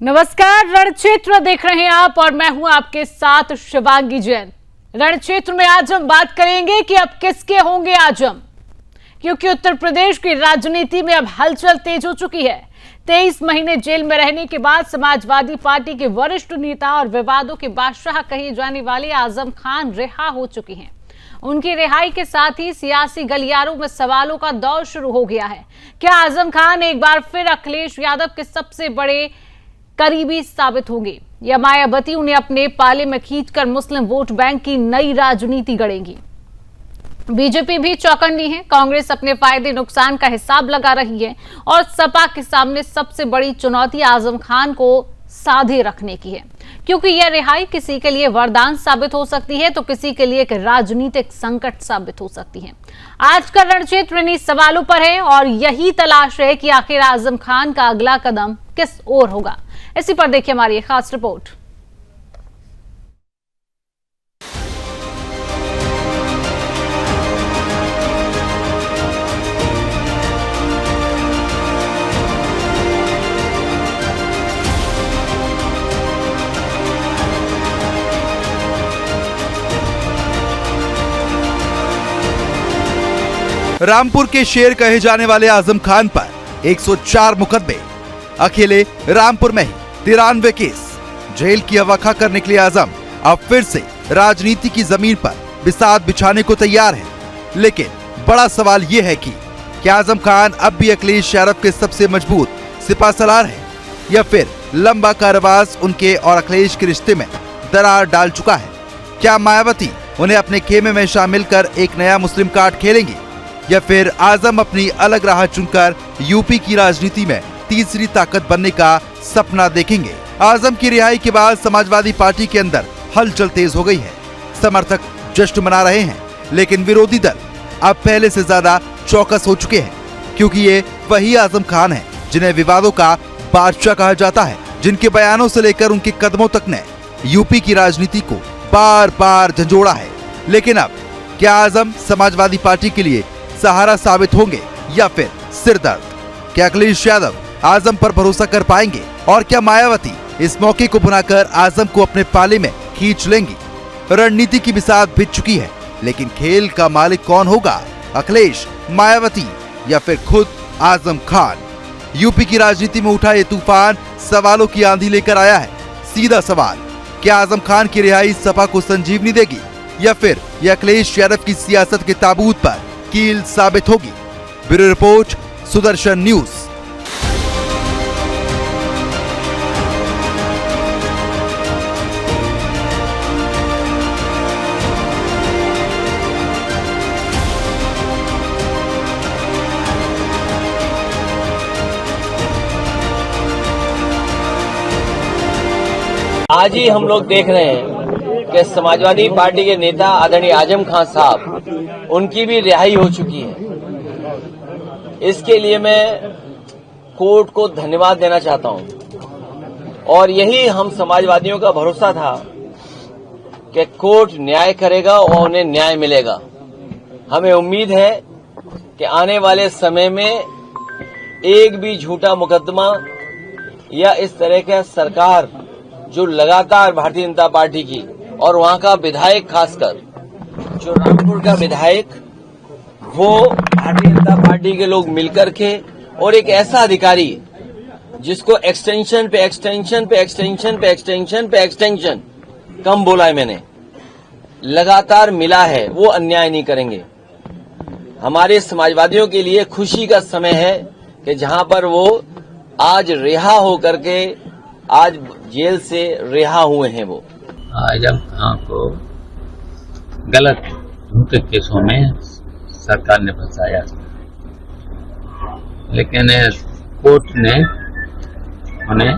नमस्कार, रणक्षेत्र देख रहे हैं आप और मैं हूं आपके साथ शिवांगी जैन। रणक्षेत्र में आज हम बात करेंगे कि अब किसके होंगे आजम, क्योंकि उत्तर प्रदेश की राजनीति में अब हलचल तेज हो चुकी है। 23 महीने जेल में रहने के बाद समाजवादी पार्टी के वरिष्ठ नेता और विवादों के बादशाह कहे जाने वाले आजम खान रिहा हो चुके हैं। उनकी रिहाई के साथ ही सियासी गलियारों में सवालों का दौर शुरू हो गया है। क्या आजम खान एक बार फिर अखिलेश यादव के सबसे बड़े करीबी साबित होंगे या मायावती उन्हें अपने पाले में खींचकर मुस्लिम वोट बैंक की नई राजनीति गढ़ेंगी? बीजेपी भी चौकन्नी है। कांग्रेस अपने फायदे नुकसान का हिसाब लगा रही है और सपा के सामने सबसे बड़ी चुनौती आजम खान को साधे रखने की है, क्योंकि यह रिहाई किसी के लिए वरदान साबित हो सकती है तो किसी के लिए एक राजनीतिक संकट साबित हो सकती है। आज का रणक्षेत्र इन्हीं सवालों पर है और यही तलाश है कि आखिर आजम खान का अगला कदम किस ओर होगा। इसी पर देखिए हमारी खास रिपोर्ट। रामपुर के शेर कहे जाने वाले आजम खान पर 104 मुकदमे, अकेले रामपुर में ही 93 केस। जेल की हवा खाकर निकले आजम अब फिर से राजनीति की जमीन पर बिसात बिछाने को तैयार है। लेकिन बड़ा सवाल ये है कि क्या आजम खान अब भी अखिलेश यादव के सबसे मजबूत सिपाहसालार है या फिर लंबा कारावास उनके और अखिलेश के रिश्ते में दरार डाल चुका है? क्या मायावती उन्हें अपने खेमे में शामिल कर एक नया मुस्लिम कार्ड खेलेंगी या फिर आजम अपनी अलग राह चुनकर यूपी की राजनीति में तीसरी ताकत बनने का सपना देखेंगे? आजम की रिहाई के बाद समाजवादी पार्टी के अंदर हलचल तेज हो गई है। समर्थक जश्न मना रहे हैं, लेकिन विरोधी दल अब पहले से ज्यादा चौकस हो चुके हैं, क्योंकि ये वही आजम खान है जिन्हें विवादों का बादशाह कहा जाता है, जिनके बयानों से लेकर उनके कदमों तक ने यूपी की राजनीति को बार बार झंझोड़ा है। लेकिन अब क्या आजम समाजवादी पार्टी के लिए सहारा साबित होंगे या फिर सिरदर्द? क्या अखिलेश यादव आजम पर भरोसा कर पाएंगे और क्या मायावती इस मौके को बुनाकर आजम को अपने पाले में खींच लेंगी? रणनीति की बिसात बिछ चुकी है, लेकिन खेल का मालिक कौन होगा? अखिलेश, मायावती या फिर खुद आजम खान? यूपी की राजनीति में उठा ये तूफान सवालों की आंधी लेकर आया है। सीधा सवाल, क्या आजम खान की रिहाई सपा को संजीवनी देगी या फिर यह अखिलेश यादव की सियासत के ताबूत पर कील साबित होगी? Bureau report, Sudarshan news. आज ही हम लोग देख रहे हैं कि समाजवादी पार्टी के नेता आदरणीय आजम खान साहब, उनकी भी रिहाई हो चुकी है। इसके लिए मैं कोर्ट को धन्यवाद देना चाहता हूं और यही हम समाजवादियों का भरोसा था कि कोर्ट न्याय करेगा और उन्हें न्याय मिलेगा। हमें उम्मीद है कि आने वाले समय में एक भी झूठा मुकदमा या इस तरह का सरकार जो लगातार भारतीय जनता पार्टी की और वहां का विधायक, खासकर जो रामपुर का विधायक, वो भारतीय जनता पार्टी के लोग मिलकर के और एक ऐसा अधिकारी जिसको एक्सटेंशन पे एक्सटेंशन पे एक्सटेंशन पे एक्सटेंशन पे एक्सटेंशन कम बोला है मैंने, लगातार मिला है, वो अन्याय नहीं करेंगे। हमारे समाजवादियों के लिए खुशी का समय है कि जहां पर वो आज रिहा होकर के आज जेल से रिहा हुए हैं। वो आजम खान को गलत झूठे केसों में सरकार ने फंसाया, लेकिन कोर्ट ने उन्हें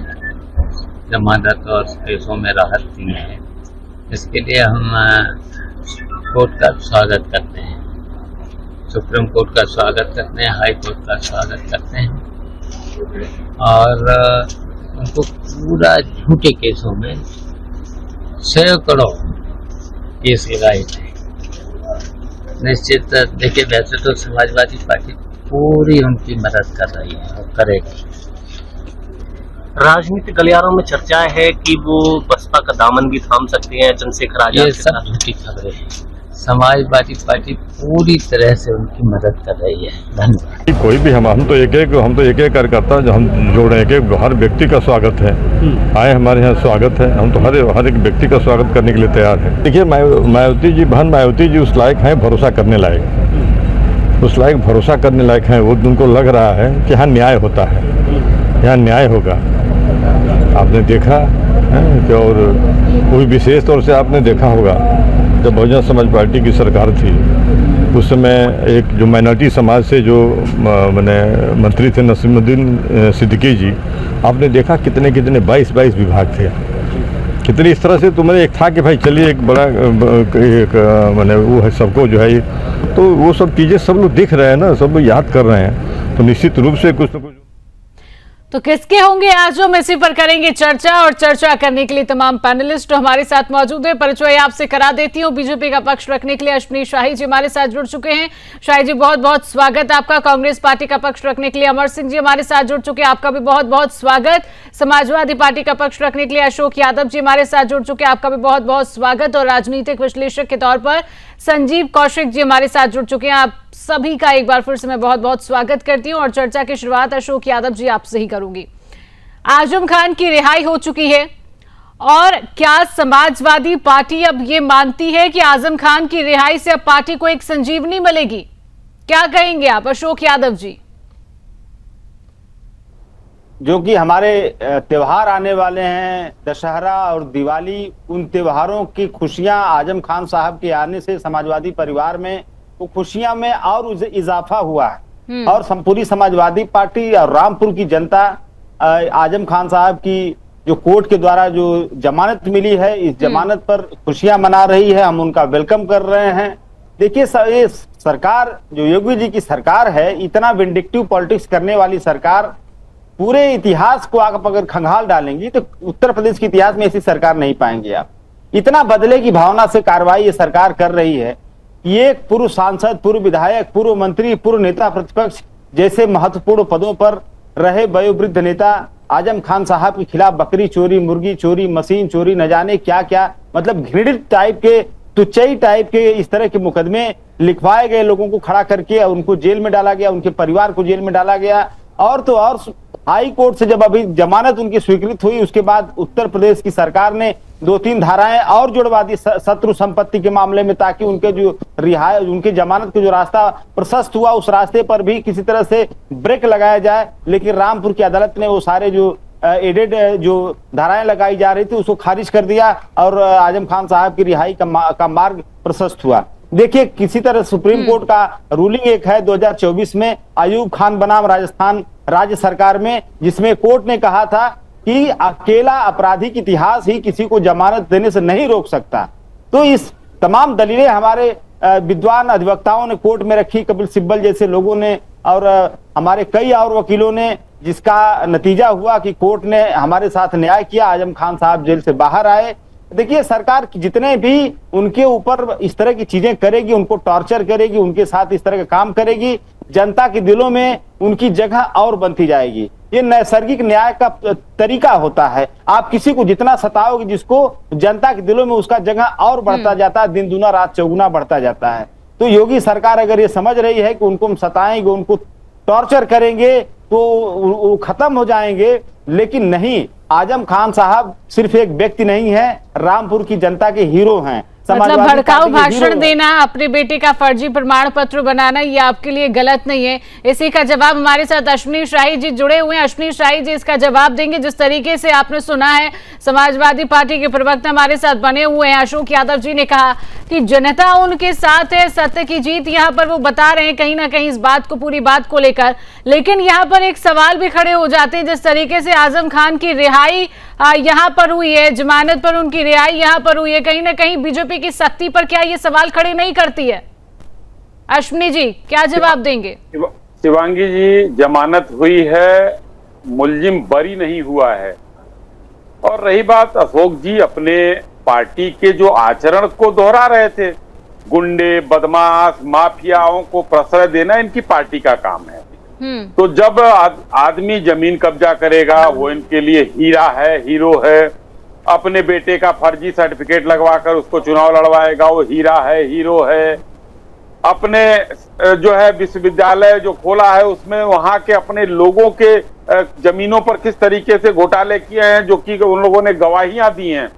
जमानत और केसों में राहत दी है। इसके लिए हम कोर्ट का स्वागत करते हैं, सुप्रीम कोर्ट का स्वागत करते हैं, हाई कोर्ट का स्वागत करते हैं और उनको पूरा झूठे केसों में सैकड़ों केस लगाए थे। निश्चित देखिए, वैसे तो समाजवादी पार्टी पूरी उनकी मदद कर रही है और करेगी, राजनीतिक गलियारों में चर्चाएं है कि वो बसपा का दामन भी थाम सकते हैं चंद्रशेखर आजाद ये के सब साथ। झूठी खबरें हैं। समाजवादी पार्टी पूरी तरह से उनकी मदद कर रही है। धन्यवाद। कोई भी हम तो एक एक कार्यकर्ता जो हम जोड़ रहे हैं, हर व्यक्ति का स्वागत है। आए हमारे यहाँ स्वागत है, हम तो हर एक व्यक्ति का स्वागत करने के लिए तैयार हैं। देखिए मायावती जी, बहन मायावती जी उस लायक हैं, भरोसा करने लायक, उस लायक भरोसा करने लायक हैं। वो उनको लग रहा है कि यहाँ न्याय होता है, यहाँ न्याय होगा। आपने देखा है कि और कोई विशेष तौर से आपने देखा होगा जब बहुजन समाज पार्टी की सरकार थी उस समय एक जो माइनॉरिटी समाज से जो मंत्री थे नसीमुद्दीन सिद्दीकी जी, आपने देखा कितने 22 विभाग थे। कितनी इस तरह से तो मैंने एक था कि भाई चलिए एक बड़ा एक वो है सबको जो है, तो वो सब चीज़ें सब लोग देख रहे हैं ना, सब लोग याद कर रहे हैं, तो निश्चित रूप से कुछ न कुछ। तो किसके होंगे आज हम इसी पर करेंगे चर्चा, और चर्चा करने के लिए तमाम पैनलिस्ट हमारे साथ मौजूद हैं। परिचय आपसे करा देती हूँ। बीजेपी का पक्ष रखने के लिए अश्विनी शाही जी हमारे साथ जुड़ चुके हैं। शाही जी बहुत बहुत स्वागत आपका। कांग्रेस पार्टी का पक्ष रखने के लिए अमर सिंह जी हमारे साथ जुड़ चुके हैं, आपका भी बहुत बहुत स्वागत। समाजवादी पार्टी का पक्ष रखने के लिए अशोक यादव जी हमारे साथ जुड़ चुके हैं, आपका भी बहुत बहुत स्वागत। और राजनीतिक विश्लेषक के तौर पर संजीव कौशिक जी हमारे साथ जुड़ चुके हैं, आप सभी का एक बार फिर से मैं बहुत बहुत स्वागत करती हूं। और चर्चा की शुरुआत अशोक यादव जी आपसे ही करूंगी। आजम खान की रिहाई हो चुकी है, और क्या समाजवादी पार्टी अब ये मानती है कि आजम खान की रिहाई से अब पार्टी को एक संजीवनी मिलेगी? क्या कहेंगे आप अशोक यादव जी? जो कि हमारे त्योहार आने वाले हैं, दशहरा और दिवाली, उन त्योहारों की खुशियां आजम खान साहब के आने से समाजवादी परिवार में वो खुशियां में और इजाफा हुआ है। और पूरी समाजवादी पार्टी और रामपुर की जनता आजम खान साहब की जो कोर्ट के द्वारा जो जमानत मिली है, इस जमानत पर खुशियां मना रही है। हम उनका वेलकम कर रहे हैं। देखिए ये सरकार जो योगी जी की सरकार है, इतना विंडिक्टिव पॉलिटिक्स करने वाली सरकार, पूरे इतिहास को आप अगर खंगाल डालेंगी तो उत्तर प्रदेश के इतिहास में ऐसी सरकार नहीं पाएंगे आप। इतना बदले की भावना से कार्रवाई ये सरकार कर रही है। ये पूर्व सांसद, पूर्व विधायक, पूर्व मंत्री, पूर्व नेता प्रतिपक्ष जैसे महत्वपूर्ण पदों पर रहे वयोवृद्ध नेता आजम खान साहब के खिलाफ बकरी चोरी, मुर्गी चोरी, मशीन चोरी, न जाने क्या क्या, मतलब घृणित टाइप के, तुच्चई टाइप के इस तरह के मुकदमे लिखवाए गए। लोगों को खड़ा करके उनको जेल में डाला गया, उनके परिवार को जेल में डाला गया। और तो और हाई कोर्ट से जब अभी जमानत उनकी स्वीकृत हुई, उसके बाद उत्तर प्रदेश की सरकार ने 2-3 धाराएं और जुड़वा दी शत्रु संपत्ति के मामले में, ताकि उनके जो रिहाई, उनकी जमानत का जो रास्ता प्रशस्त हुआ, उस रास्ते पर भी किसी तरह से ब्रेक लगाया जाए। लेकिन रामपुर की अदालत ने वो सारे जो एडेड जो धाराएं लगाई जा रही थी उसको खारिज कर दिया, और आजम खान साहब की रिहाई का मार्ग प्रशस्त हुआ। देखिए किसी तरह सुप्रीम कोर्ट का रूलिंग एक है 2024 में, अयूब खान बनाम राजस्थान राज्य सरकार में, जिसमें कोर्ट ने कहा था कि अकेला आपराधिक इतिहास ही किसी को जमानत देने से नहीं रोक सकता। तो इस तमाम दलीलें हमारे विद्वान अधिवक्ताओं ने कोर्ट में रखी, कपिल सिब्बल जैसे लोगों ने और हमारे कई और वकीलों ने, जिसका नतीजा हुआ कि कोर्ट ने हमारे साथ न्याय किया, आजम खान साहब जेल से बाहर आए। देखिए सरकार जितने भी उनके ऊपर इस तरह की चीजें करेगी, उनको टॉर्चर करेगी, उनके साथ इस तरह का काम करेगी, जनता के दिलों में उनकी जगह और बनती जाएगी। ये नैसर्गिक न्याय का तरीका होता है। आप किसी को जितना सताओगे, जिसको जनता के दिलों में उसका जगह और बढ़ता जाता है, दिन दूना रात चौगुना बढ़ता जाता है। तो योगी सरकार अगर ये समझ रही है कि उनको हम सताएंगे, उनको टॉर्चर करेंगे तो वो खत्म हो जाएंगे, लेकिन नहीं, आजम खान साहब सिर्फ एक व्यक्ति नहीं है, रामपुर की जनता के हीरो हैं। मतलब भड़काऊ भाषण देना, अपने बेटे का फर्जी प्रमाण पत्र बनाना, ये आपके लिए गलत नहीं है। इसी का जवाब हमारे साथ अश्विनी शाही जी जुड़े हुए हैं। अश्विनी शाही जी इसका जवाब देंगे। जिस तरीके से आपने सुना है, समाजवादी पार्टी के प्रवक्ता हमारे साथ बने हुए हैं अशोक यादव जी ने कहा कि जनता उनके साथ है, सत्य की जीत यहाँ पर वो बता रहे हैं कहीं ना कहीं इस बात को, पूरी बात को लेकर। लेकिन यहाँ पर एक सवाल भी खड़े हो जाते हैं, जिस तरीके से आजम खान की रिहाई यहाँ पर हुई है, जमानत पर उनकी रिहाई यहाँ पर हुई है, कहीं ना कहीं बीजेपी की शक्ति पर क्या ये सवाल खड़े नहीं करती है? अश्विनी जी क्या जवाब देंगे? शिवांगी जी, जमानत हुई है, मुलजिम बरी नहीं हुआ है। और रही बात, अशोक जी अपने पार्टी के जो आचरण को दोहरा रहे थे, गुंडे, बदमाश, माफियाओं को प्रश्रय देना इनकी पार्टी का काम है। तो जब आदमी जमीन कब्जा करेगा, वो इनके लिए हीरा है, हीरो है। अपने बेटे का फर्जी सर्टिफिकेट लगवाकर उसको चुनाव लड़वाएगा, वो हीरा है, हीरो है। अपने जो है विश्वविद्यालय जो खोला है उसमें वहां के अपने लोगों के जमीनों पर किस तरीके से घोटाले किए हैं, जो कि उन लोगों ने गवाहियां दी हैं,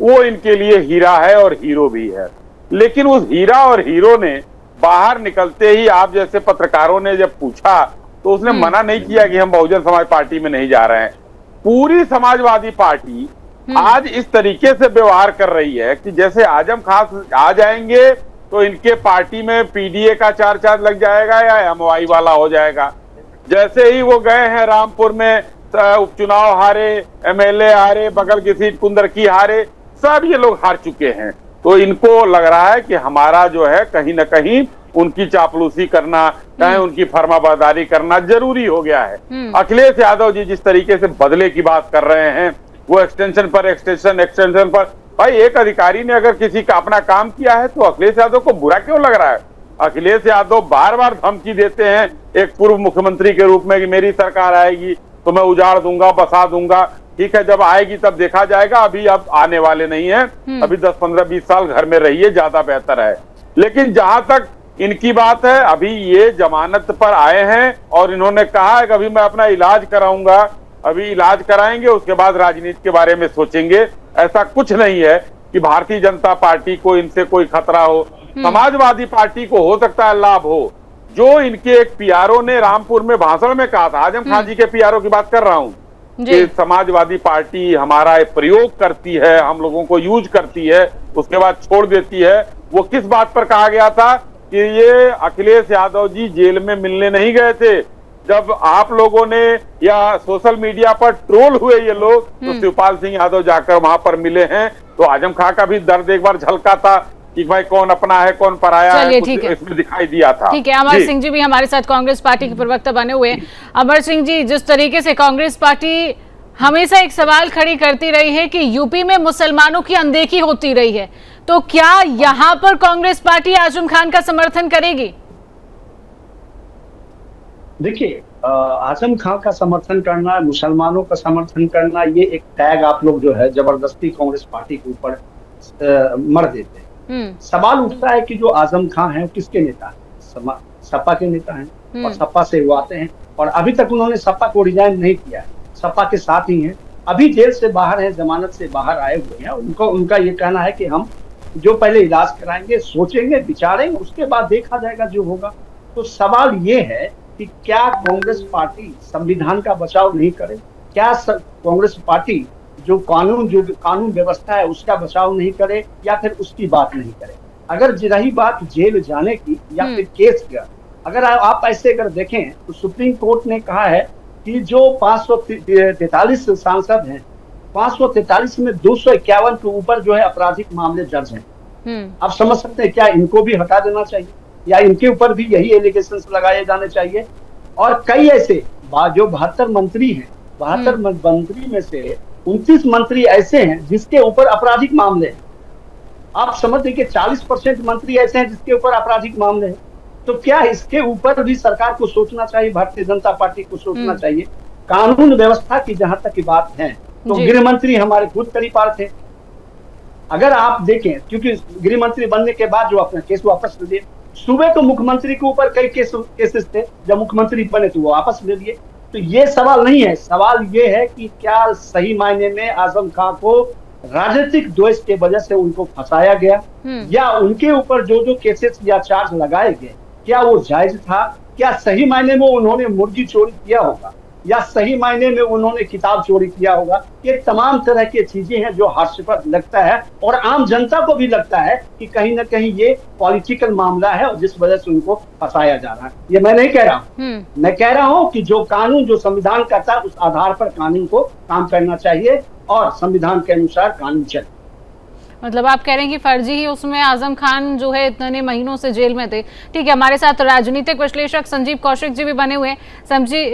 वो इनके लिए हीरा है और हीरो भी है। लेकिन उस हीरा और हीरो ने बाहर निकलते ही आप जैसे पत्रकारों ने जब पूछा तो उसने मना नहीं किया कि हम बहुजन समाज पार्टी में नहीं जा रहे हैं। पूरी समाजवादी पार्टी आज इस तरीके से व्यवहार कर रही है कि जैसे आजम खान आ जाएंगे तो इनके पार्टी में पीडीए का चार्ज लग जाएगा या एमवाई वाला हो जाएगा। जैसे ही वो गए हैं रामपुर में, उपचुनाव हारे, एमएलए हारे, बगल की सीट कुंदरकी हारे, सब ये लोग हार चुके हैं। तो इनको लग रहा है कि हमारा जो है कहीं ना कहीं उनकी चापलूसी करना, चाहे उनकी फर्माबरदारी करना जरूरी हो गया है। अखिलेश यादव जी जिस तरीके से बदले की बात कर रहे हैं, वो एक्सटेंशन पर एक्सटेंशन पर, भाई एक अधिकारी ने अगर किसी का अपना काम किया है तो अखिलेश यादव को बुरा क्यों लग रहा है? अखिलेश यादव बार बार धमकी देते हैं एक पूर्व मुख्यमंत्री के रूप में कि मेरी सरकार आएगी तो मैं उजाड़ दूंगा, बसा दूंगा। ठीक है, जब आएगी तब देखा जाएगा, अभी अब आने वाले नहीं है, अभी 10, 15, 20 साल घर में रहिए, ज्यादा बेहतर है। लेकिन जहां तक इनकी बात है, अभी ये जमानत पर आए हैं और इन्होंने कहा है कि अभी मैं अपना इलाज कराऊंगा, अभी इलाज कराएंगे, उसके बाद राजनीति के बारे में सोचेंगे। ऐसा कुछ नहीं है कि भारतीय जनता पार्टी को इनसे कोई खतरा हो। समाजवादी पार्टी को हो सकता है लाभ हो। जो इनके एक पीआरओ ने रामपुर में भाषण में कहा था, आजम खान जी के पीआरओ की बात कर रहा हूं, कि समाजवादी पार्टी हमारा एक प्रयोग करती है, हम लोगों को यूज करती है, उसके बाद छोड़ देती है। वो किस बात पर कहा गया था कि ये अखिलेश यादव जी जेल में मिलने नहीं गए थे। जब आप लोगों ने या सोशल मीडिया पर ट्रोल हुए ये लोग, तो शिवपाल सिंह यादव जाकर वहां पर मिले हैं। तो आजम खां का भी दर्द एक बार झलका था कि भाई कौन अपना है कौन पराया है, कुछ इसमें दिखाई दिया था। ठीक है, अमर सिंह जी भी हमारे साथ कांग्रेस पार्टी के प्रवक्ता बने हुए हैं। अमर सिंह जी, जिस तरीके से कांग्रेस पार्टी हमेशा एक सवाल खड़ी करती रही है कि यूपी में मुसलमानों की अनदेखी होती रही है, तो क्या यहाँ पर कांग्रेस पार्टी आजम खान का समर्थन करेगी? देखिए, आजम खान का समर्थन करना, मुसलमानों का समर्थन करना, ये एक टैग आप लोग जो है जबरदस्ती कांग्रेस पार्टी के ऊपर मर देते हैं। सवाल उठता है कि जो आजम खान है किसके नेता है? सपा के नेता हैं और सपा से वो आते हैं और अभी तक उन्होंने सपा को रिजाइन नहीं किया है, सपा के साथ ही हैं। अभी जेल से बाहर हैं, जमानत से बाहर आए हुए हैं। उनका ये कहना है कि हम जो पहले इलाज कराएंगे, सोचेंगे, विचारेंगे, उसके बाद देखा जाएगा जो होगा। तो सवाल ये है कि क्या कांग्रेस पार्टी संविधान का बचाव नहीं करे? क्या कांग्रेस पार्टी जो कानून व्यवस्था है उसका बचाव नहीं करे या फिर उसकी बात नहीं करे? अगर रही बात जेल जाने की या फिर केस का, अगर आप ऐसे अगर देखें तो सुप्रीम कोर्ट ने कहा है कि जो 543 सांसद हैं, 543 में 251 के ऊपर जो है आपराधिक मामले दर्ज हैं। आप समझ सकते हैं, क्या इनको भी हटा देना चाहिए या इनके ऊपर भी यही एलिगेशन लगाए जाने चाहिए? और कई ऐसे जो 72 मंत्री हैं, 72 मंत्री में से 29 मंत्री ऐसे हैं जिसके ऊपर आपराधिक मामले हैं। आप समझ लीजिए 40% मंत्री ऐसे हैं जिसके ऊपर आपराधिक मामले हैं। तो क्या इसके ऊपर भी सरकार को सोचना चाहिए, भारतीय जनता पार्टी को सोचना चाहिए? कानून व्यवस्था की जहां तक की बात है तो गृह मंत्री हमारे खुद करीपार थे। अगर आप देखें, क्योंकि गृह मंत्री बनने के बाद जो अपना केस वापस ले लिए, सुबह तो मुख्यमंत्री के ऊपर कई केसेस थे, जब मुख्यमंत्री बने तो वो वापस ले लिए। तो ये सवाल नहीं है, सवाल ये है कि क्या सही मायने में आजम खां को राजनीतिक द्वेष के वजह से उनको फंसाया गया या उनके ऊपर जो केसेस या चार्ज लगाए गए क्या वो जायज था? क्या सही मायने में उन्होंने मुर्गी चोरी किया होगा या सही मायने में उन्होंने किताब चोरी किया होगा? ये तमाम तरह की चीजें हैं जो हास्यास्पद लगता है और आम जनता को भी लगता है कि कहीं ना कहीं ये पॉलिटिकल मामला है और जिस वजह से उनको फंसाया जा रहा है। ये मैं नहीं कह रहा हूँ, मैं कह रहा हूँ कि जो कानून, जो संविधान कहता है उस आधार पर कानून को काम करना चाहिए और संविधान के अनुसार कानून चले। मतलब आप कह रहे हैं कि फर्जी ही उसमें आजम खान जो है इतने महीनों से जेल में थे। ठीक है, हमारे साथ राजनीतिक विश्लेषक संजीव कौशिक जी भी बने हुए हैं।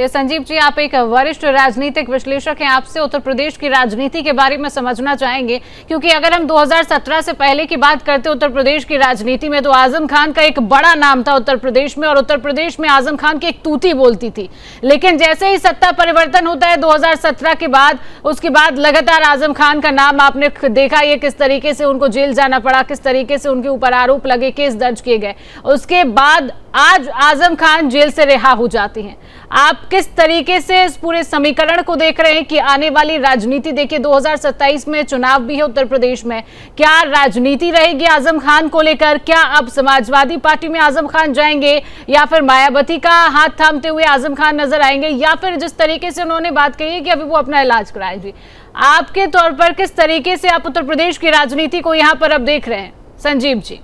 संजीव जी, आप एक वरिष्ठ राजनीतिक विश्लेषक हैं, आपसे उत्तर प्रदेश की राजनीति के बारे में समझना चाहेंगे, क्योंकि अगर हम 2017 से पहले की बात करते उत्तर प्रदेश की राजनीति में, तो आजम खान का एक बड़ा नाम था उत्तर प्रदेश में, और उत्तर प्रदेश में आजम खान की एक तूती बोलती थी। लेकिन जैसे ही सत्ता परिवर्तन होता है 2017 के बाद, उसके बाद लगातार आजम खान का नाम आपने देखा, ये किस तरीके से उनको जेल जाना पड़ा, किस तरीके से उनके ऊपर आरोप लगे, केस दर्ज किए गए। उसके बाद आज आजम खान जेल से रिहा हो जाती हैं। आप किस तरीके से इस पूरे समीकरण को देख रहे हैं कि आने वाली राजनीति, देखिए 2027 में चुनाव भी है उत्तर प्रदेश में, क्या राजनीति रहेगी आजम खान को लेकर? क्या अब समाजवादी पार्टी में आजम खान जाएंगे, या फिर मायावती का हाथ थामते हुए आजम खान नजर आएंगे, या फिर जिस तरीके से उन्होंने बात कही है कि अभी वो अपना इलाज कराएंगे? आपके तौर पर किस तरीके से आप उत्तर प्रदेश की राजनीति को यहाँ पर अब देख रहे हैं संजीव जी?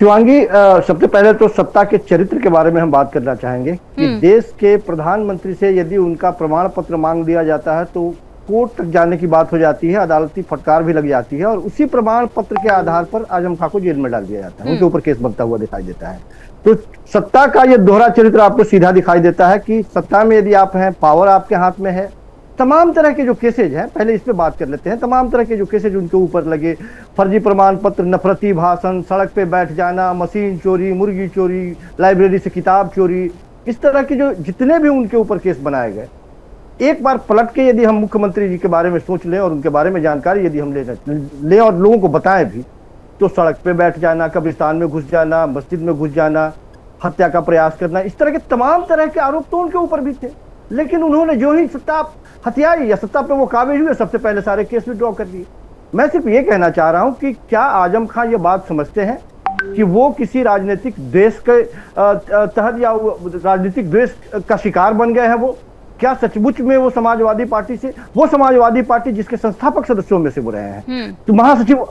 शिवांगी, सबसे पहले तो सत्ता के चरित्र के बारे में हम बात करना चाहेंगे कि देश के प्रधानमंत्री से यदि उनका प्रमाण पत्र मांग लिया जाता है तो कोर्ट तक जाने की बात हो जाती है, अदालती फटकार भी लग जाती है, और उसी प्रमाण पत्र के आधार पर आजम खान को जेल में डाल दिया जाता है, उनके ऊपर केस बनता हुआ दिखाई देता है। तो सत्ता का ये दोहरा चरित्र आपको सीधा दिखाई देता है कि सत्ता में यदि आप हैं, पावर आपके हाथ में है, तमाम तरह के जो केसेज हैं, पहले इस पे बात कर लेते हैं, तमाम तरह के जो केसेज उनके ऊपर लगे, फर्जी प्रमाण पत्र, नफरती भाषण, सड़क पे बैठ जाना, मशीन चोरी, मुर्गी चोरी, लाइब्रेरी से किताब चोरी, इस तरह के जो जितने भी उनके ऊपर केस बनाए गए, एक बार पलट के यदि हम मुख्यमंत्री जी के बारे में सोच लें और उनके बारे में जानकारी यदि हम ले और लोगों को बताएं भी, तो सड़क पे बैठ जाना, कब्रिस्तान में घुस जाना, मस्जिद में घुस जाना, हत्या का प्रयास करना, इस तरह के तमाम तरह के आरोप तो उनके ऊपर भी थे। लेकिन उन्होंने जो ही सत्ता हथियाई या सत्ता पे वो काबिज हुए, सबसे पहले सारे केस विड्रॉ कर दिए। मैं सिर्फ ये कहना चाह रहा हूं कि क्या आजम खान ये बात समझते हैं कि वो किसी राजनीतिक द्वेष के तहत या राजनीतिक द्वेष का शिकार बन गए हैं? वो क्या सचमुच में वो समाजवादी पार्टी जिसके संस्थापक सदस्यों में से वो रहे हैं, तो महासचिव,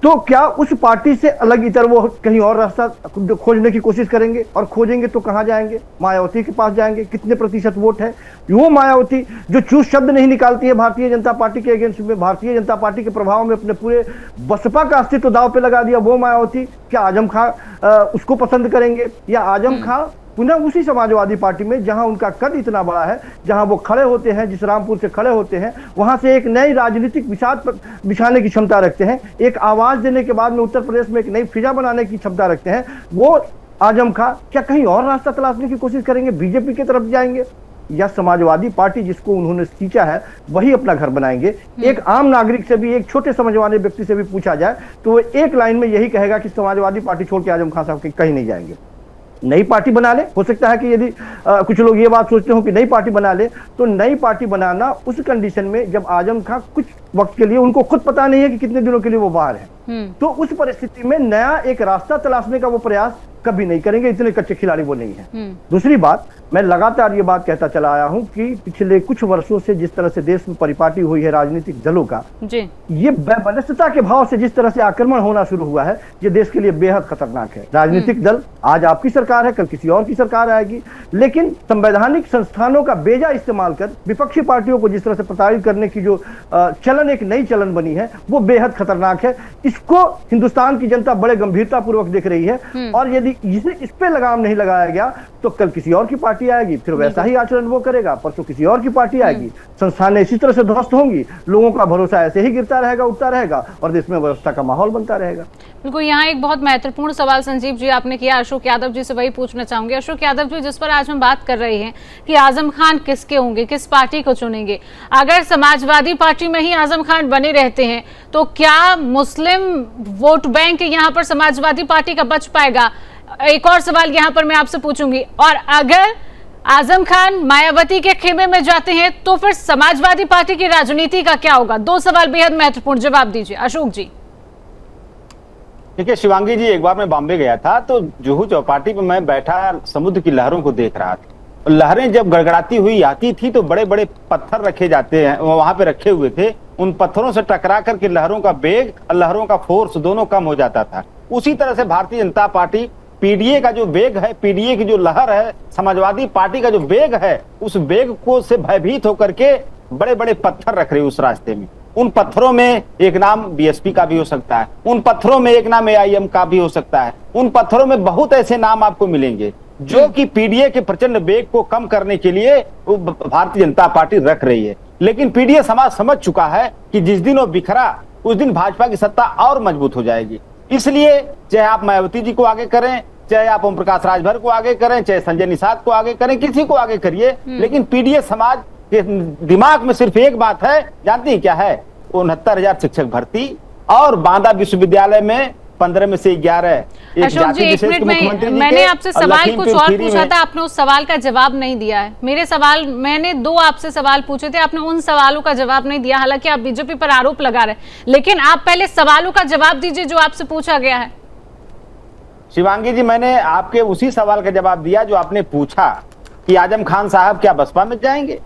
तो क्या उस पार्टी से अलग इतर वो कहीं और रास्ता खोजने की कोशिश करेंगे? और खोजेंगे तो कहां जाएंगे? मायावती के पास जाएंगे। कितने प्रतिशत वोट है? वो मायावती जो चूस शब्द नहीं निकालती है भारतीय जनता पार्टी के अगेंस्ट में, भारतीय जनता पार्टी के प्रभाव में अपने पूरे बसपा का अस्तित्व दांव पे लगा दिया, वो मायावती, क्या आजम खान उसको पसंद करेंगे? या आजम खान पुनः उसी समाजवादी पार्टी में जहां उनका कद इतना बड़ा है, जहां वो खड़े होते हैं, जिस रामपुर से खड़े होते हैं, वहां से एक नई राजनीतिक बिछाने की क्षमता रखते हैं, एक आवाज देने के बाद में उत्तर प्रदेश में एक नई फिजा बनाने की क्षमता रखते हैं, वो आजम खान क्या कहीं और रास्ता तलाशने की कोशिश करेंगे? बीजेपी की तरफ जाएंगे या समाजवादी पार्टी जिसको उन्होंने सींचा है वही अपना घर बनाएंगे? एक आम नागरिक से भी, एक छोटे समझवाने व्यक्ति से भी पूछा जाए तो वो एक लाइन में यही कहेगा कि समाजवादी पार्टी छोड़ के आजम खान साहब कहीं नहीं जाएंगे। नई पार्टी बना ले, हो सकता है कि यदि कुछ लोग ये बात सोचते हो कि नई पार्टी बना ले, तो नई पार्टी बनाना उस कंडीशन में जब आजम खान कुछ वक्त के लिए, उनको खुद पता नहीं है कि कितने दिनों के लिए वो बाहर है, तो उस परिस्थिति में नया एक रास्ता तलाशने का वो प्रयास कभी नहीं करेंगे, इतने कच्चे खिलाड़ी वो नहीं है। दूसरी बात, मैं लगातार ये बात कहता चला आया हूं कि पिछले कुछ वर्षों से जिस तरह से देश में परिपाटी हुई है राजनीतिक दलों का, ये वैमनस्यता के भाव से जिस तरह से आक्रमण होना शुरू हुआ है, ये देश के लिए बेहद खतरनाक है। राजनीतिक दल, आज आपकी सरकार है, कल किसी और की सरकार आएगी, लेकिन संवैधानिक संस्थानों का बेजा इस्तेमाल कर विपक्षी पार्टियों को जिस तरह से प्रताड़ित करने की जो चलन, एक नई चलन बनी है, वो बेहद खतरनाक है। इसको हिंदुस्तान की जनता बड़े गंभीरता पूर्वक देख रही है, और यदि इस पे लगाम नहीं लगाया गया तो कल किसी और की पार्टी आएगी, फिर वैसा ही आचरण वो करेगा, परसों किसी और की पार्टी आएगी, संस्थानें इसी तरह से ध्वस्त होंगी, लोगों का भरोसा ऐसे ही गिरता रहेगा, उठता रहेगा, और देश में व्यवस्था का माहौल बनता रहेगा। बिल्कुल, यहाँ एक बहुत महत्वपूर्ण सवाल संजीव जी आपने किया, अशोक यादव जी से वही पूछना चाहूंगे। अशोक यादव जी, जिस पर आज हम बात कर रहे हैं कि आजम खान किसके होंगे, किस पार्टी को चुनेंगे, अगर समाजवादी पार्टी में ही आजम खान बने रहते हैं तो क्या मुस्लिम वोट बैंक यहाँ पर समाजवादी पार्टी का बच पाएगा? एक और सवाल यहाँ पर मैं आपसे पूछूंगी, और अगर आजम खान मायावती के खेमे में जाते हैं तो फिर समाजवादी पार्टी की राजनीति का क्या होगा? दो सवाल बेहद महत्वपूर्ण, जवाब दीजिए अशोक जी। देखिए शिवांगी जी, एक बार मैं बॉम्बे गया था तो जुहू चौपाटी पर मैं बैठा समुद्र की लहरों को देख रहा था। लहरें जब गड़गड़ाती हुई आती थी तो बड़े बड़े पत्थर रखे जाते हैं, वहां पे रखे हुए थे, उन पत्थरों से टकरा करके लहरों का वेग और लहरों का फोर्स दोनों कम हो जाता था। उसी तरह से भारतीय जनता पार्टी, पीडीए का जो वेग है, पीडीए की जो लहर है, समाजवादी पार्टी का जो वेग है, उस वेग को से भयभीत होकर के बड़े बड़े पत्थर रख रही है उस रास्ते में। उन पत्थरों में एक नाम बीएसपी का भी हो सकता है, उन पत्थरों में एक नाम एआईएम का भी हो सकता है, उन पत्थरों में बहुत ऐसे नाम आपको मिलेंगे जो कि पीडीए के प्रचंड वेग को कम करने के लिए भारतीय जनता पार्टी रख रही है। लेकिन पीडीए समाज समझ चुका है कि जिस दिन वो बिखरा उस दिन भाजपा की सत्ता और मजबूत हो जाएगी। इसलिए चाहे आप मायावती जी को आगे करें, चाहे आप ओम प्रकाश राजभर को आगे करें, चाहे संजय निषाद को आगे करें, किसी को आगे करिए, लेकिन पीडीए समाज के दिमाग में सिर्फ एक बात है, जानती है क्या है? 69,000 शिक्षक भर्ती और बांदा विश्वविद्यालय में 15 में से 11। अशोक जी, एक मिनट में मैंने आपसे सवाल कुछ और पूछा था, आपने उस सवाल का जवाब नहीं दिया है। मेरे सवाल, मैंने 2 आपसे सवाल पूछे थे, आपने उन सवालों का जवाब नहीं दिया। हालांकि आप बीजेपी पर आरोप लगा रहे हैं, लेकिन आप पहले सवालों का जवाब दीजिए जो आपसे पूछा गया है। शिवांगी जी, मैंने आपके उसी सवाल का जवाब दिया जो आपने पूछा कि आजम खान साहब क्या बसपा में जाएंगे।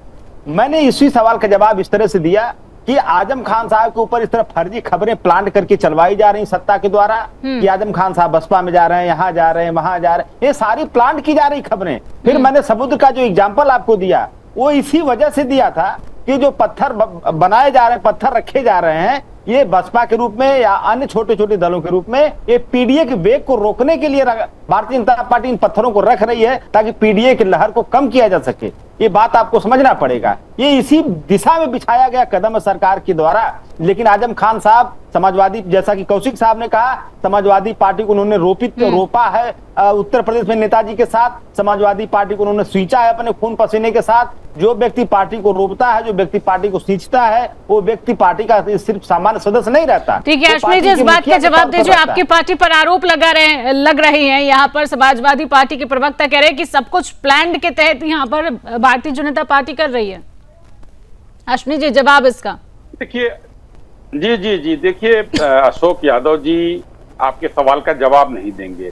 मैंने इसी सवाल का जवाब इस तरह से दिया कि आजम खान साहब के ऊपर इस तरह फर्जी खबरें प्लांट करके चलवाई जा रही सत्ता के द्वारा कि आजम खान साहब बसपा में जा रहे हैं, यहाँ जा रहे हैं, वहां जा रहे हैं, ये सारी प्लांट की जा रही खबरें। फिर मैंने समुद्र का जो एग्जाम्पल आपको दिया वो इसी वजह से दिया था कि जो पत्थर बनाए जा रहे हैं, पत्थर रखे जा रहे हैं, ये बसपा के रूप में या अन्य छोटे छोटे दलों के रूप में ये पीडीए के वेग को रोकने के लिए भारतीय जनता पार्टी इन पत्थरों को रख रही है ताकि पीडीए की लहर को कम किया जा सके। ये बात आपको समझना पड़ेगा। ये इसी दिशा में बिछाया गया कदम है सरकार के द्वारा। लेकिन आजम खान साहब समाजवादी, जैसा कि कौशिक साहब ने कहा, समाजवादी पार्टी को उन्होंने रोपा है उत्तर प्रदेश में नेताजी के साथ, समाजवादी पार्टी को उन्होंने सींचा है अपने खून पसीने के साथ। जो व्यक्ति पार्टी को रोपता है, जो व्यक्ति पार्टी को सींचता है, वो व्यक्ति पार्टी का सिर्फ सामान्य सदस्य नहीं रहता। ठीक है अश्विनी जी, इस बात का जवाब दीजिए। आपकी पार्टी पर आरोप लग रहे हैं, यहाँ पर समाजवादी पार्टी के प्रवक्ता कह रहे हैं कि सब कुछ प्लान के तहत यहाँ पर भारतीय जनता पार्टी कर रही है। अश्विनी जी, जवाब इसका। देखिए जी देखिए, अशोक यादव जी आपके सवाल का जवाब नहीं देंगे।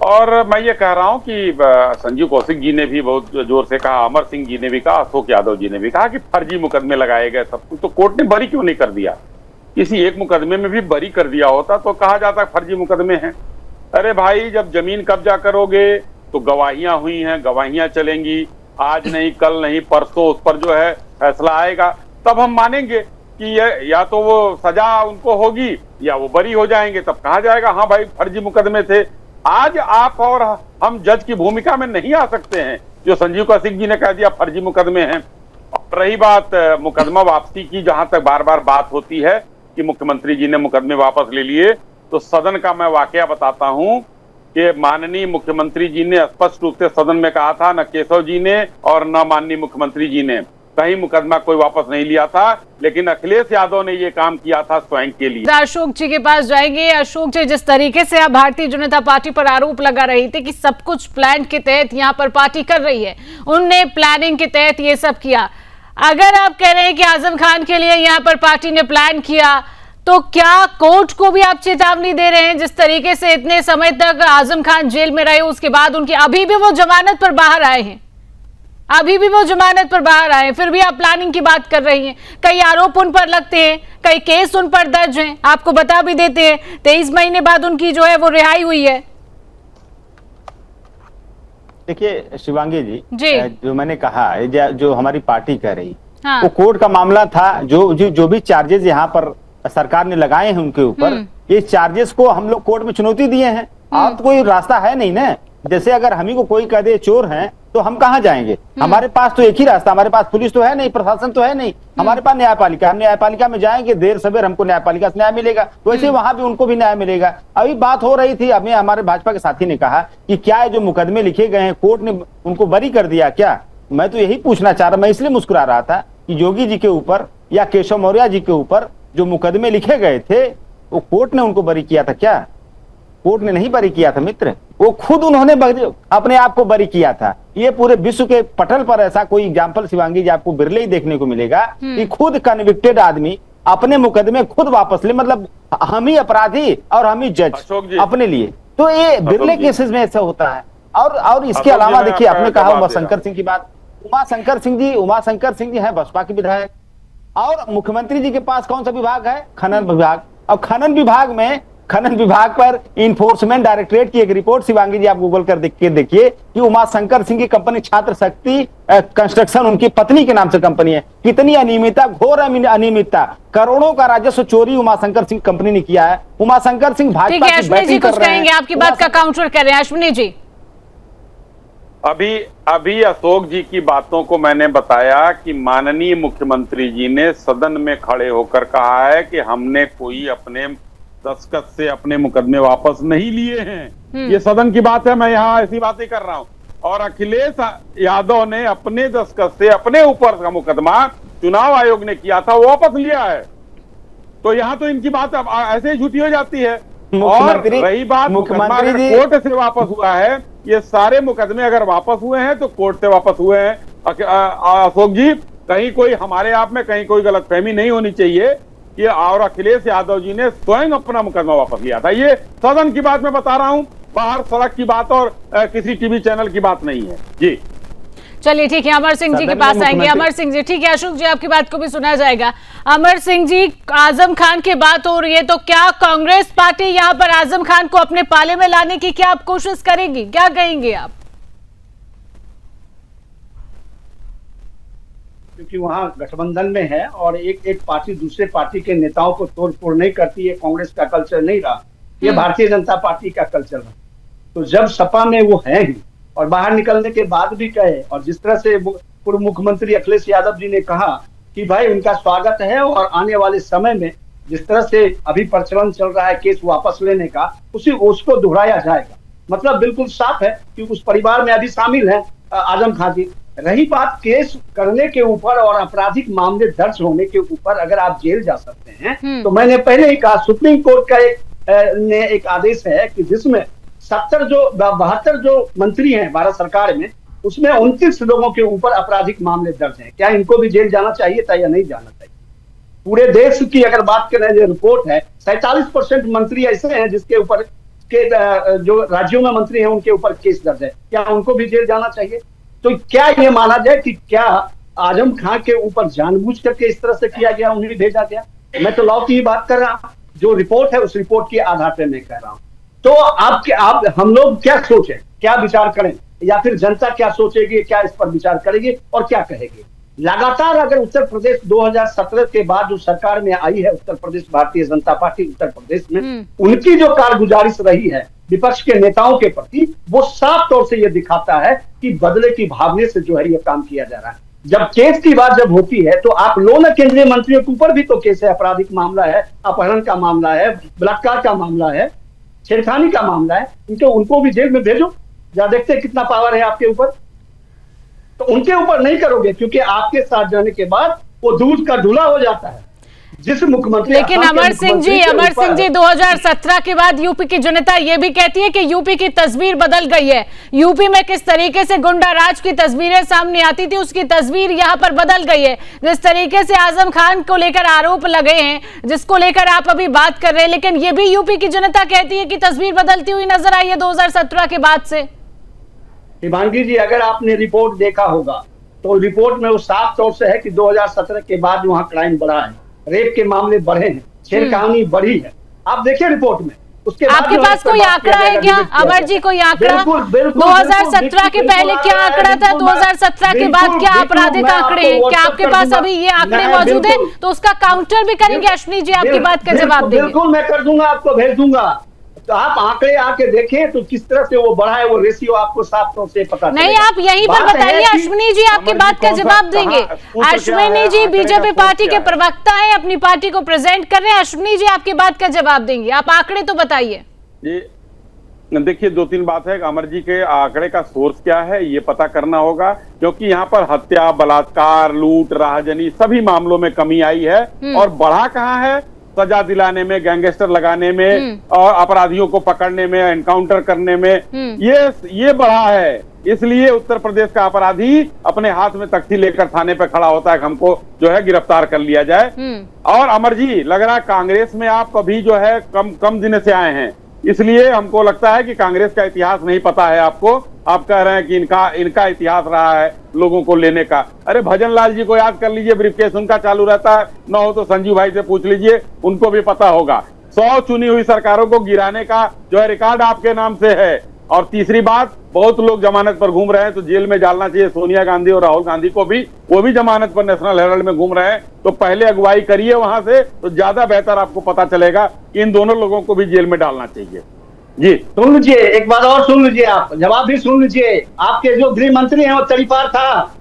और मैं ये कह रहा हूं कि संजीव कौशिक जी ने भी बहुत जोर से कहा, अमर सिंह जी ने भी कहा, अशोक यादव जी ने भी कहा कि फर्जी मुकदमे लगाए गए सब कुछ, तो कोर्ट ने बरी क्यों नहीं कर दिया? किसी एक मुकदमे में भी बरी कर दिया होता तो कहा जाता फर्जी मुकदमे हैं। अरे भाई, जब जमीन कब्जा करोगे तो गवाहियां हुई हैं, गवाहियां चलेंगी, आज नहीं कल नहीं परसों उस पर जो है फैसला आएगा, तब हम मानेंगे कि या तो वो सजा उनको होगी या वो बरी हो जाएंगे। तब कहा जाएगा हाँ भाई फर्जी मुकदमे थे। आज आप और हम जज की भूमिका में नहीं आ सकते हैं। जो संजीव कौशिक जी ने कह दिया फर्जी मुकदमे हैं। और रही बात मुकदमा वापसी की, जहां तक बार बार बात होती है कि मुख्यमंत्री जी ने मुकदमे वापस ले लिए, तो सदन का मैं वाकया बताता हूं कि माननीय मुख्यमंत्री जी ने स्पष्ट रूप से सदन में कहा था, न केशव जी ने और न माननीय मुख्यमंत्री जी ने कहीं मुकदमा कोई वापस नहीं लिया था, लेकिन अखिलेश यादव ने ये काम किया था स्वयं के लिए। अशोक जी के पास जाएंगे। अशोक जी, जिस तरीके से आप भारतीय जनता पार्टी पर आरोप लगा रही थी कि सब कुछ प्लान के तहत यहाँ पर पार्टी कर रही है, उनने प्लानिंग के तहत ये सब किया, अगर आप कह रहे हैं कि आजम खान के लिए यहाँ पर पार्टी ने प्लान किया, तो क्या कोर्ट को भी आप चेतावनी दे रहे हैं? जिस तरीके से इतने समय तक आजम खान जेल में रहे, उसके बाद उनकी अभी भी वो जमानत पर बाहर आए हैं, फिर भी आप प्लानिंग की बात कर रही हैं। कई आरोप उन पर लगते हैं, कई केस उन पर दर्ज हैं, आपको बता भी देते हैं 23 महीने बाद उनकी जो है वो रिहाई हुई है। देखिए शिवांगी जी, जो मैंने कहा जो हमारी पार्टी कह रही, हाँ। वो कोर्ट का मामला था। जो भी चार्जेस यहाँ पर सरकार ने लगाए हैं उनके ऊपर, ये चार्जेस को हम लोग कोर्ट में चुनौती दिए हैं। और तो कोई रास्ता है नहीं ना। जैसे अगर हम ही को कोई कह दे चोर हैं तो हम कहाँ जाएंगे? हमारे पास तो एक ही रास्ता, हमारे पास पुलिस तो है नहीं, प्रशासन तो है नहीं, हमारे पास न्यायपालिका। हम न्यायपालिका में जाएंगे, देर सवेर हमको न्यायपालिका से न्याय मिलेगा, वैसे वहां भी उनको भी न्याय मिलेगा। अभी बात हो रही थी, अभी हमारे भाजपा के साथी ने कहा कि क्या जो मुकदमे लिखे गए हैं कोर्ट ने उनको बरी कर दिया क्या? मैं तो यही पूछना चाह रहा, मैं इसलिए मुस्कुरा रहा था कि योगी जी के ऊपर या केशव मौर्य जी के ऊपर जो मुकदमे लिखे गए थे वो कोर्ट ने उनको बरी किया था क्या? कोर्ट ने नहीं बरी किया था मित्र, वो खुद उन्होंने अपने आप को बरी किया था। ये पूरे विश्व के पटल पर ऐसा कोई एग्जाम्पल शिवांगी जी आपको बिरले ही देखने को मिलेगा कि खुद कन्विक्टेड आदमी अपने मुकदमे खुद वापस ले, मतलब हम ही अपराधी और हम ही जज अपने लिए। तो ये बिरले केसेस में ऐसा होता है। और इसके अलावा देखिए, आपने कहा उमाशंकर सिंह की बात, उमाशंकर सिंह जी है बसपा के विधायक, और मुख्यमंत्री जी के पास कौन सा विभाग है? खनन विभाग। और खनन विभाग में खनन विभाग पर इन्फोर्समेंट डायरेक्टरेट की एक रिपोर्ट, शिवांगी जी आप गूगल कर देखिए कि उमाशंकर सिंह की कंपनी छात्र शक्ति कंस्ट्रक्शन उनकी पत्नी के नाम से कंपनी है। कितनी अनियमितता, घोर अनियमितता, करोड़ों का राजस्व चोरी उमाशंकर सिंह कंपनी ने किया है। उमाशंकर सिंह भाजपा की बैटिंग कर रहे हैं। आपकी बात का काउंटर कर रहे हैं अश्विनी जी। अभी अशोक जी की बातों को मैंने बताया कि माननीय मुख्यमंत्री जी ने सदन में खड़े होकर कहा है कि हमने कोई अपने दस्तखत से अपने मुकदमे वापस नहीं लिए हैं। ये सदन की बात है, मैं यहाँ ऐसी बातें कर रहा हूँ। और अखिलेश यादव ने अपने दस्तखत से अपने ऊपर का मुकदमा चुनाव आयोग ने किया था वो वापस लिया है। तो यहाँ तो इनकी बात ऐसे ही झूठी हो जाती है। और रही बात मुकदमा कोर्ट से वापस हुआ है, ये सारे मुकदमे अगर वापस हुए हैं तो कोर्ट से वापस हुए हैं। अशोक जी, कहीं कोई हमारे आप में कहीं कोई गलतफहमी नहीं होनी चाहिए कि और अखिलेश यादव जी ने स्वयं अपना मुकदमा वापस लिया था। ये सदन की बात मैं बता रहा हूं, बाहर सड़क की बात और किसी टीवी चैनल की बात नहीं है जी। चलिए ठीक है, अमर सिंह जी के पास आएंगे। अमर सिंह जी, ठीक है, अशोक जी आपकी बात को भी सुना जाएगा। अमर सिंह जी, आजम खान की बात हो रही है, तो क्या कांग्रेस पार्टी यहाँ पर आजम खान को अपने पाले में लाने की क्या आप कोशिश करेगी, क्या कहेंगे आप? क्योंकि वहां गठबंधन में है और एक पार्टी दूसरे पार्टी के नेताओं को तोड़ फोड़ नहीं करती है। कांग्रेस का कल्चर नहीं रहा, ये भारतीय जनता पार्टी का कल्चर है। तो जब सपा में वो है ही और बाहर निकलने के बाद भी कहे, और जिस तरह से पूर्व मुख्यमंत्री अखिलेश यादव जी ने कहा कि भाई उनका स्वागत है और आने वाले समय में जिस तरह से अभी प्रचलन चल रहा है केस वापस लेने का, उसको दोहराया जाएगा। मतलब बिल्कुल साफ है कि उस परिवार में अभी शामिल है आजम खान जी। रही बात केस करने के ऊपर और आपराधिक मामले दर्ज होने के ऊपर, अगर आप जेल जा सकते हैं तो मैंने पहले ही कहा सुप्रीम कोर्ट का एक आदेश है कि जिसमें 72 जो मंत्री हैं भारत सरकार में, उसमें 29 लोगों के ऊपर आपराधिक मामले दर्ज हैं। क्या इनको भी जेल जाना चाहिए था या नहीं जाना चाहिए? पूरे देश की अगर बात करें, जो रिपोर्ट है 47% मंत्री ऐसे हैं जिसके ऊपर के जो राज्यों में मंत्री हैं उनके ऊपर केस दर्ज है। क्या उनको भी जेल जाना चाहिए? तो क्या ये माना जाए कि क्या आजम खान के ऊपर जानबूझ करके इस तरह से किया गया, उन्हें भेजा गया? मैं तो लॉ की बात कर रहा हूं, जो रिपोर्ट है उस रिपोर्ट के आधार पर मैं कह रहा हूं। तो आप हम लोग क्या सोचें, क्या विचार करें, या फिर जनता क्या सोचेगी, क्या इस पर विचार करेगी और क्या कहेगी? लगातार अगर उत्तर प्रदेश 2017 के बाद जो सरकार में आई है उत्तर प्रदेश भारतीय जनता पार्टी उत्तर प्रदेश में, उनकी जो कारगुजारिश रही है विपक्ष के नेताओं के प्रति, वो साफ तौर से ये दिखाता है कि बदले की भावना से जो है ये काम किया जा रहा है। जब केस की बात जब होती है तो आप लो ना, केंद्रीय मंत्रियों के ऊपर भी तो केस है, आपराधिक मामला है, अपहरण का मामला है, बलात्कार का मामला है, छेड़खानी का मामला है, उनको भी जेल में भेजो, जा देखते हैं कितना पावर है आपके ऊपर। तो उनके ऊपर नहीं करोगे क्योंकि आपके साथ जाने के बाद वो दूध का धुला हो जाता है। जिस मुख्यमंत्री, लेकिन अमर सिंह जी 2017 के बाद यूपी की जनता ये भी कहती है कि यूपी की तस्वीर बदल गई है। यूपी में किस तरीके से गुंडा राज की तस्वीरें सामने आती थी, उसकी तस्वीर यहाँ पर बदल गई है। जिस तरीके से आजम खान को लेकर आरोप लगे हैं, जिसको लेकर आप अभी बात कर रहे हैं, लेकिन ये भी यूपी की जनता कहती है कि तस्वीर बदलती हुई नजर आई है 2017 के बाद से। शिवांगी जी, अगर आपने रिपोर्ट देखा होगा तो रिपोर्ट में वो साफ तौर से है कि 2017 के बाद वहाँ क्राइम बढ़ा है, रेप के मामले बढ़े हैं, छेड़खानी बढ़ी है। आप देखिए रिपोर्ट में। उसके आपके पास कोई आंकड़ा है क्या अमर जी, कोई आंकड़ा? 2017 के पहले क्या आंकड़ा था, 2017 के बाद क्या आपराधिक आंकड़े हैं? क्या आपके पास अभी ये आंकड़े मौजूद हैं? तो उसका काउंटर भी करेंगे अश्विनी जी, आपकी बात का जवाब देंगे। बिल्कुल मैं कर दूंगा, आपको भेज दूंगा। तो आप आंकड़े आके देखें तो किस तरह से वो बढ़ा है, वो रेशियो आपको साफ तौर से पता नहीं। आप यहीं पर बताइए, अश्विनी जी आपकी बात का जवाब देंगे। अश्विनी जी बीजेपी पार्टी के प्रवक्ता हैं, अपनी पार्टी को प्रेजेंट कर रहे हैं। अश्विनी जी आपकी बात का जवाब देंगे, आप आंकड़े तो बताइए। देखिए, 2-3 बात है। अमर जी के आंकड़े का सोर्स क्या है ये पता करना होगा, क्योंकि यहाँ पर हत्या, बलात्कार, लूट, राहजनी सभी मामलों में कमी आई है। और बढ़ा कहाँ है? सजा दिलाने में, गैंगस्टर लगाने में और अपराधियों को पकड़ने में, एनकाउंटर करने में, ये बढ़ा है। इसलिए उत्तर प्रदेश का अपराधी अपने हाथ में तख्ती लेकर थाने पे खड़ा होता है कि हमको जो है गिरफ्तार कर लिया जाए। और अमर जी, लग रहा है कांग्रेस में आप अभी जो है कम दिन से आए हैं, इसलिए हमको लगता है कि कांग्रेस का इतिहास नहीं पता है आपको। आप कह रहे हैं कि इनका इतिहास रहा है लोगों को लेने का। अरे भजन लाल जी को याद कर लीजिए, ब्रीफकेस उनका चालू रहता है, न हो तो संजीव भाई से पूछ लीजिए, उनको भी पता होगा। 100 चुनी हुई सरकारों को गिराने का जो है रिकॉर्ड आपके नाम से है। और तीसरी बात, बहुत लोग जमानत पर घूम रहे हैं, तो जेल में डालना चाहिए सोनिया गांधी और राहुल गांधी को भी, वो भी जमानत पर नेशनल हेराल्ड में घूम रहे हैं। तो पहले अगुवाई करिए वहां से, तो ज्यादा बेहतर आपको पता चलेगा कि इन दोनों लोगों को भी जेल में डालना चाहिए। जी सुन लीजिए, एक बात और सुन लीजिए, आप जवाब भी सुन लीजिए। आपके जो गृह मंत्री हैं वो तड़ीपार था,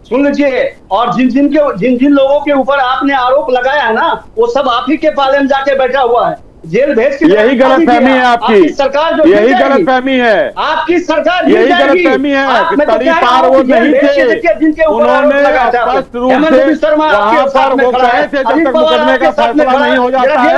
सुन लीजिए। और जिन जिन लोगों के ऊपर आपने आरोप लगाया है ना, वो सब आप ही के पाले में जाके बैठा हुआ है, जेल भेज के। यही गलतफहमी है आपकी सरकार, जो यही गलतफहमी है आपकी सरकार, यही गलतफहमी है कि तड़ीपार वो नहीं थे। उन्होंने स्पष्ट रूप से वहां पर वो कहे थे जब तक मुकदमे का फैसला नहीं हो जाता है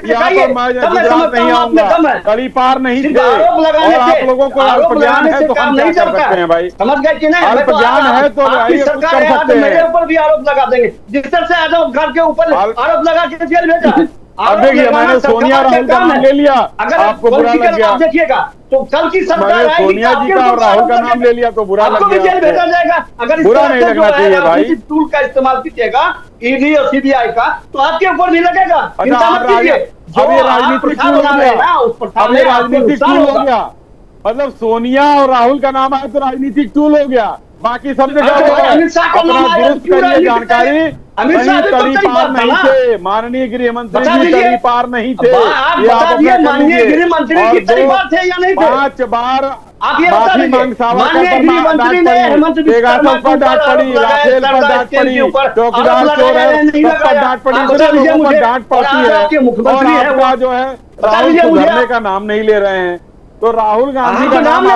यहाँ पर मैं गुजरात नहीं आऊंगा। तड़ीपार नहीं थे। और आप लोगों को अल्प ज्ञान है तो हम क्या कर सकते हैं भाई, समझ गए कि नहीं? अल्प ज्ञान है तो सरकार कर सकते मेरे हैं। ऊपर भी आरोप लगा देंगे, जिस तरह से आजम खान के ऊपर आरोप लगा के जेल भेजा। अब देखिए, मैंने सोनिया राहुल का नाम ले लिया, अगर आपको बुरा लग गया। देखिएगा तो कल की सरकार मैंने सोनिया जी का और राहुल का नाम ले लिया तो बुरा लग गया। जेल भेजा जाएगा। अगर बुरा नहीं लगना चाहिए भाई। टूल का इस्तेमाल कीजिएगा, ईडी और सीबीआई का, तो आपके ऊपर भी लगेगा। अब ये राजनीतिक टूल हो गया, अब ये राजनीतिक टूल हो गया। मतलब सोनिया और राहुल का नाम आया तो राजनीतिक टूल हो गया। बाकी सब जगह अपना दुरुस्त करिए जानकारी। तड़ीपार नहीं थे, माननीय गृह मंत्री जी तड़ीपार नहीं थे। माननीय गृह मंत्री की तड़ीपार थे या नहीं थे? 5 बार माफी मांग सावरकर पर डांट पड़ी, राफेल पर डांट पड़ी, चौकीदार चोर है सब पर डांट पड़ी, इतने लोगों पर डांट पड़ती है। और आपका जो है राहुल सुधरने का नाम नहीं ले रहे हैं, तो राहुल गांधी का नाम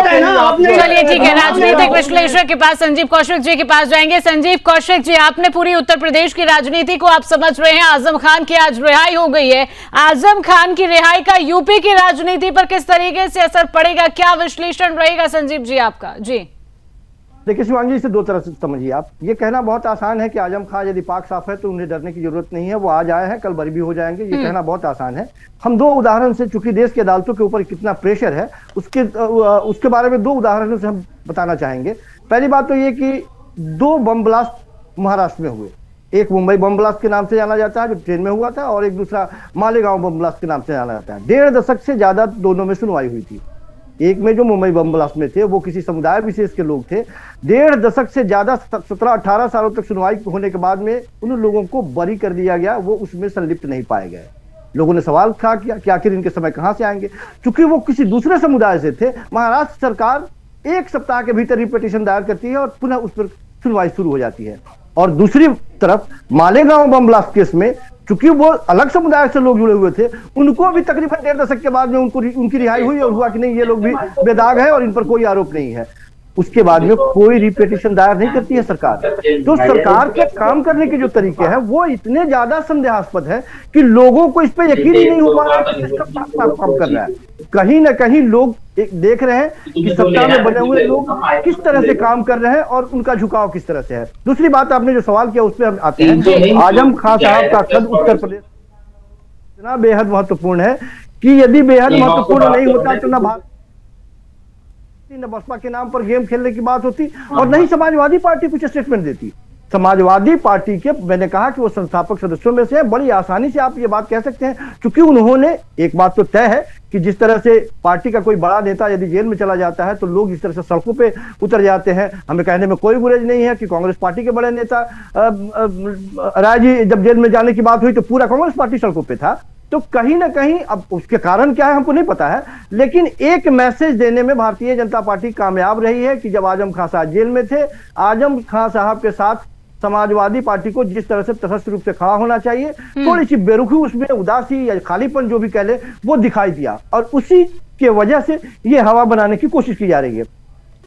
चलिए ठीक है, राजनीतिक विश्लेषक के पास संजीव कौशिक जी के पास जाएंगे। संजीव कौशिक जी, आपने पूरी उत्तर प्रदेश की राजनीति को आप समझ रहे हैं। आजम खान की आज रिहाई हो गई है, आजम खान की रिहाई का यूपी की राजनीति पर किस तरीके से असर पड़ेगा, क्या विश्लेषण रहेगा संजीव जी आपका? जी देखिए शिवांगी, इसे दो तरह से समझिए आप। ये कहना बहुत आसान है कि आजम खान यदि पाक साफ है तो उन्हें डरने की जरूरत नहीं है, वो आज आए हैं कल बरी भी हो जाएंगे, ये कहना बहुत आसान है। हम दो उदाहरण से, चूंकि देश की अदालतों के ऊपर कितना प्रेशर है उसके बारे में दो उदाहरणों से हम बताना चाहेंगे। पहली बात तो ये कि 2 बम ब्लास्ट महाराष्ट्र में हुए, एक मुंबई बम ब्लास्ट के नाम से जाना जाता है जो ट्रेन में हुआ था, और एक दूसरा मालेगांव बम ब्लास्ट के नाम से जाना जाता है। 1.5 दशक से ज्यादा दोनों में सुनवाई हुई थी। एक में जो मुंबई बम ब्लास्ट में थे वो किसी समुदाय विशेष के लोग थे, 1.5 दशक से ज्यादा 17-18 सालों तक सुनवाई होने के बाद में उन लोगों को बरी कर दिया गया, वो उसमें संलिप्त नहीं पाए गए। लोगों ने सवाल था कि आखिर इनके समय कहां से आएंगे, क्योंकि वो किसी दूसरे समुदाय से थे। महाराष्ट्र सरकार 1 सप्ताह के भीतर रिपिटीशन दायर करती है और पुनः उस पर सुनवाई शुरू हो जाती है। और दूसरी तरफ मालेगांव बम ब्लास्ट केस में चूंकि वो अलग समुदाय से लोग जुड़े हुए थे, उनको भी तकरीबन 1.5 दशक के बाद में उनकी रिहाई हुई और हुआ कि नहीं ये लोग भी बेदाग है और इन पर कोई आरोप नहीं है। उसके बाद में कोई रिपिटीशन दायर नहीं करती है सरकार। तो सरकार के काम करने के जो तरीके हैं वो इतने ज्यादा संदेहास्पद है कि लोगों को इस पर यकीन ही नहीं हो पा रहा है कि सिस्टम काम कर रहा है। कहीं ना कहीं लोग देख रहे हैं कि सत्ता में बने हुए लोग किस तरह से काम कर रहे हैं और उनका झुकाव किस तरह से है। दूसरी बात आपने जो सवाल किया उस पर हम आते हैं। आजम खान साहब का कद उत्तर प्रदेश इतना बेहद महत्वपूर्ण है कि यदि बेहद महत्वपूर्ण नहीं होता तो न बसपा के नाम पर गेम खेलने की बात होती और नहीं समाजवादी पार्टी कुछ स्टेटमेंट देती। समाजवादी पार्टी के, मैंने कहा कि वो संस्थापक सदस्यों में से है, बड़ी आसानी से आप ये बात कह सकते हैं, क्योंकि उन्होंने, एक बात तो तय है कि जिस तरह से पार्टी का कोई बड़ा नेता यदि जेल में चला जाता है तो लोग इस तरह से सड़कों पे उतर जाते हैं। हमें कहने में कोई गुरेज नहीं है कि कांग्रेस पार्टी के बड़े नेता राय जी जब जेल में जाने की बात हुई तो पूरा कांग्रेस पार्टी सड़कों पे था। तो कहीं ना कहीं, अब उसके कारण क्या है हमको नहीं पता है, लेकिन एक मैसेज देने में भारतीय जनता पार्टी कामयाब रही है कि जब आजम खान साहब जेल में थे, आजम खान साहब के साथ समाजवादी पार्टी को जिस तरह से तटस्थ रूप से खड़ा होना चाहिए, थोड़ी सी बेरुखी उसमें, उदासी या खालीपन जो भी कह ले, वो दिखाई दिया और उसी के वजह से ये हवा बनाने की कोशिश की जा रही है।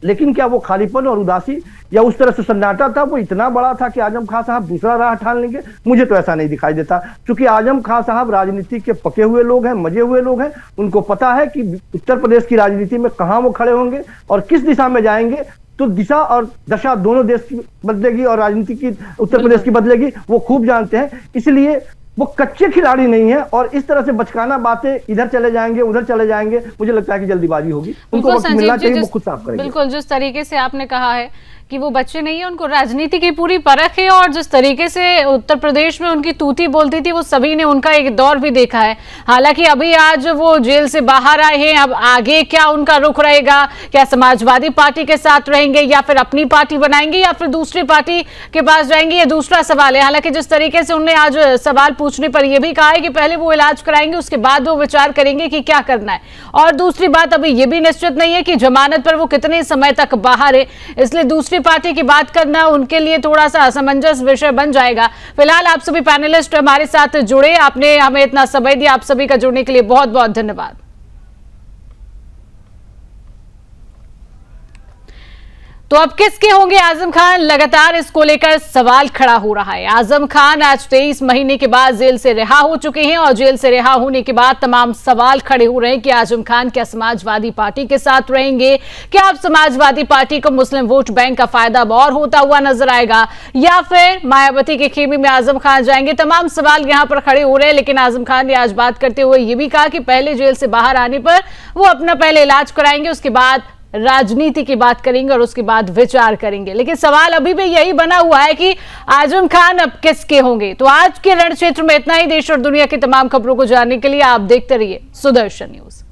लेकिन क्या वो खालीपन और उदासी या उस तरह से सन्नाटा था वो इतना बड़ा था कि आजम खान साहब दूसरा राह ठान लेंगे? मुझे तो ऐसा नहीं दिखाई देता, क्योंकि आजम खान साहब राजनीति के पके हुए लोग हैं, मजे हुए लोग हैं। उनको पता है कि उत्तर प्रदेश की राजनीति में कहां वो खड़े होंगे और किस दिशा में जाएंगे, तो दिशा और दशा दोनों देश की बदलेगी और राजनीति की उत्तर प्रदेश की बदलेगी, वो खूब जानते हैं। इसलिए वो कच्चे खिलाड़ी नहीं है और इस तरह से बचकाना बातें इधर चले जाएंगे उधर चले जाएंगे, मुझे लगता है कि जल्दीबाजी होगी। उनको वक्त मिलना चाहिए, वो खुद साफ करेंगे। बिल्कुल, जिस तरीके से आपने कहा है कि वो बच्चे नहीं है, उनको राजनीति की पूरी परख है और जिस तरीके से उत्तर प्रदेश में उनकी तूती बोलती थी वो सभी ने उनका एक दौर भी देखा है। हालांकि अभी आज वो जेल से बाहर आए हैं, अब आगे क्या उनका रुख रहेगा, क्या समाजवादी पार्टी के साथ रहेंगे या फिर अपनी पार्टी बनाएंगे या फिर दूसरी पार्टी के पास जाएंगे, ये दूसरा सवाल है। हालांकि जिस तरीके से उन्होंने आज सवाल पूछने पर यह भी कहा है कि पहले वो इलाज कराएंगे, उसके बाद वो विचार करेंगे कि क्या करना है। और दूसरी बात, अभी ये भी निश्चित नहीं है कि जमानत पर वो कितने समय तक बाहर है, इसलिए दूसरी पार्टी की बात करना उनके लिए थोड़ा सा असमंजस विषय बन जाएगा। फिलहाल आप सभी पैनलिस्ट हमारे साथ जुड़े, आपने हमें इतना समय दिया, आप सभी का जुड़ने के लिए बहुत बहुत धन्यवाद। तो अब किसके होंगे आजम खान, लगातार इसको लेकर सवाल खड़ा हो रहा है। आजम खान आज 23 महीने के बाद जेल से रिहा हो चुके हैं और जेल से रिहा होने के बाद तमाम सवाल खड़े हो रहे हैं कि आजम खान क्या समाजवादी पार्टी के साथ रहेंगे, क्या अब समाजवादी पार्टी को मुस्लिम वोट बैंक का फायदा और होता हुआ नजर आएगा या फिर मायावती के खेमे में आजम खान जाएंगे। तमाम सवाल यहां पर खड़े हो रहे हैं, लेकिन आजम खान ने आज बात करते हुए यह भी कहा कि पहले जेल से बाहर आने पर वो अपना पहले इलाज कराएंगे, उसके बाद राजनीति की बात करेंगे और उसके बाद विचार करेंगे। लेकिन सवाल अभी भी यही बना हुआ है कि आजम खान अब किसके होंगे। तो आज के रण क्षेत्र में इतना ही। देश और दुनिया की तमाम खबरों को जानने के लिए आप देखते रहिए सुदर्शन न्यूज।